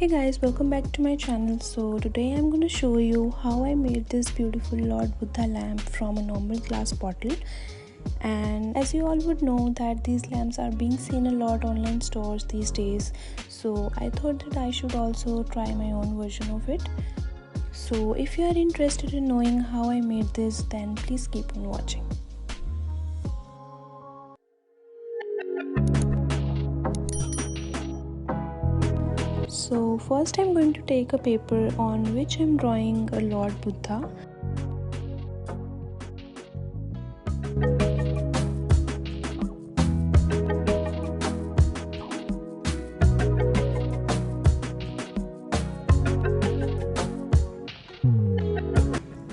Hey guys, welcome back to my channel. So today I'm going to show you how I made this beautiful Lord Buddha lamp from a normal glass bottle. And as you all would know that these lamps are being seen a lot online stores these days, so I thought that I should also try my own version of it. So if you are interested in knowing how I made this, then please keep on watching. So first I'm going to take a paper on which I'm drawing a Lord Buddha.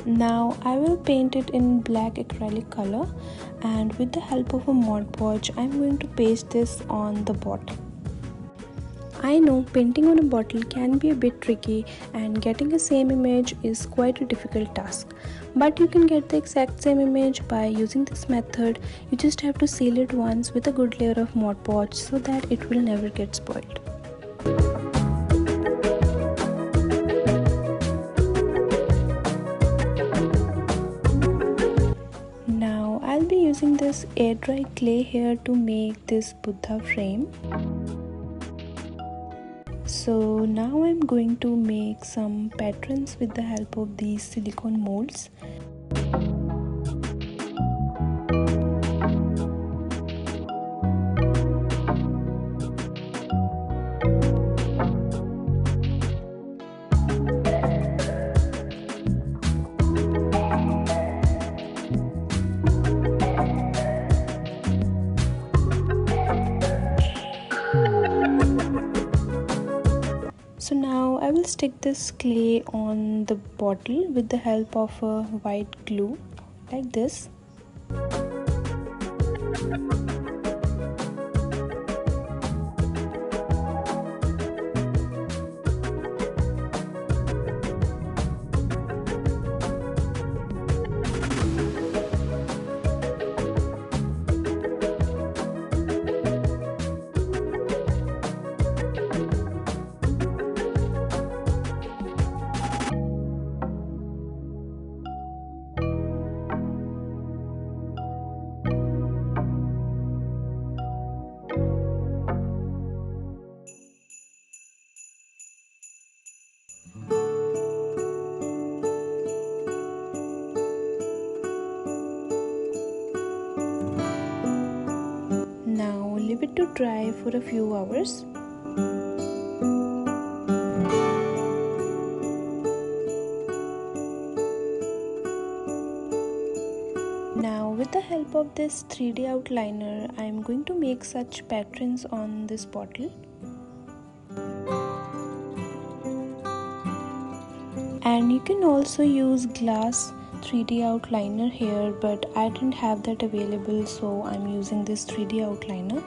Now I will paint it in black acrylic color, and with the help of a Mod Podge I'm going to paste this on the bottom. I know painting on a bottle can be a bit tricky and getting the same image is quite a difficult task. But you can get the exact same image by using this method. You just have to seal it once with a good layer of Mod Podge so that it will never get spoiled. Now I'll be using this air dry clay here to make this Buddha frame. So now I'm going to make some patterns with the help of these silicone molds. So now I will stick this clay on the bottle with the help of a white glue like this. Now leave it to dry for a few hours. Now with the help of this 3D outliner, I am going to make such patterns on this bottle. And you can also use glass 3D outliner here, but I didn't have that available, so I'm using this 3D outliner.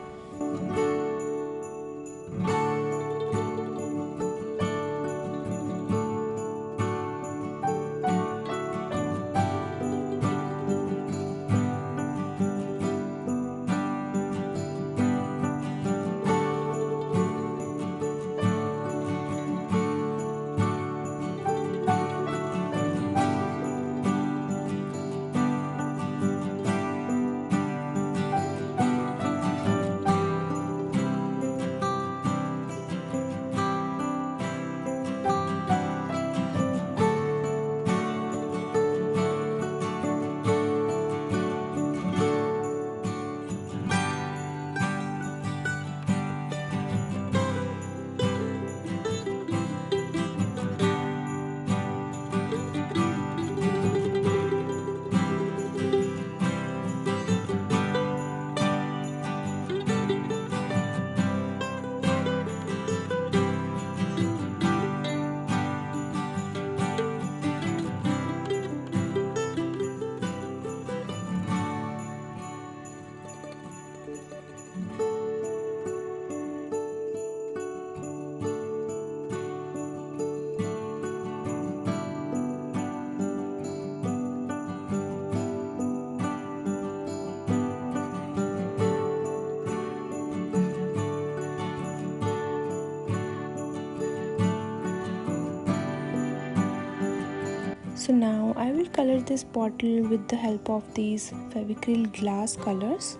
So now I will color this bottle with the help of these Fevicryl glass colors.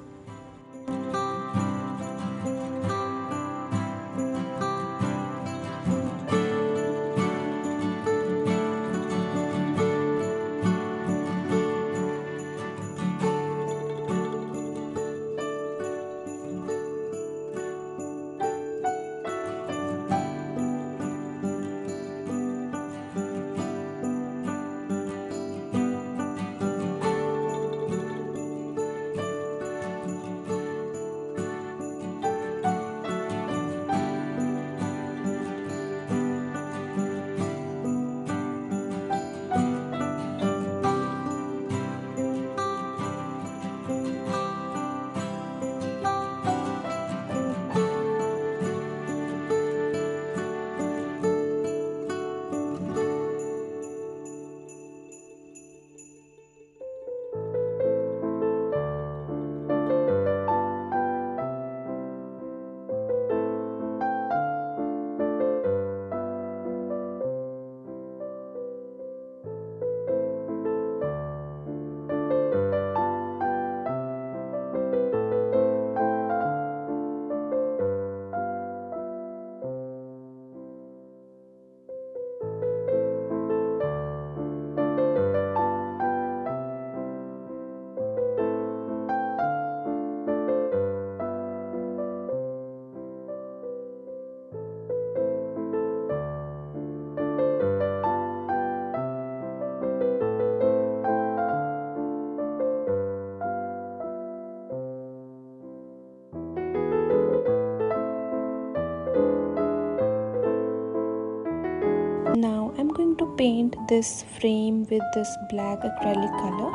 Now I'm going to paint this frame with this black acrylic color.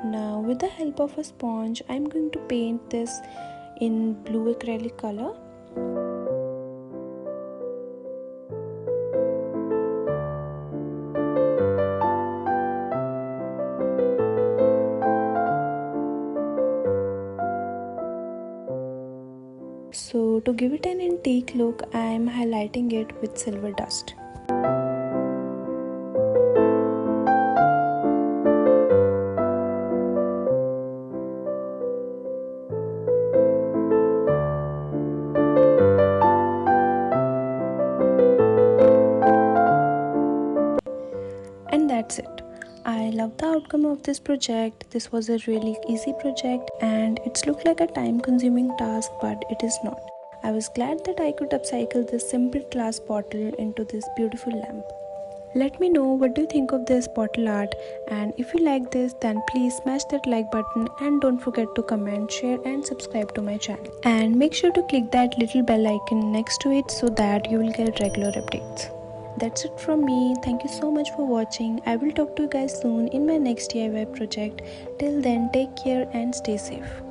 Now with the help of a sponge, I'm going to paint this in blue acrylic color. So to give it an antique look, I am highlighting it with silver dust. And that's it. I love the outcome of this project. This was a really easy project and it's looked like a time-consuming task, but it is not. I was glad that I could upcycle this simple glass bottle into this beautiful lamp. Let me know what do you think of this bottle art, and if you like this then please smash that like button and don't forget to comment, share and subscribe to my channel. And make sure to click that little bell icon next to it so that you will get regular updates. That's it from me. Thank you so much for watching. I will talk to you guys soon in my next DIY project. Till then, take care and stay safe.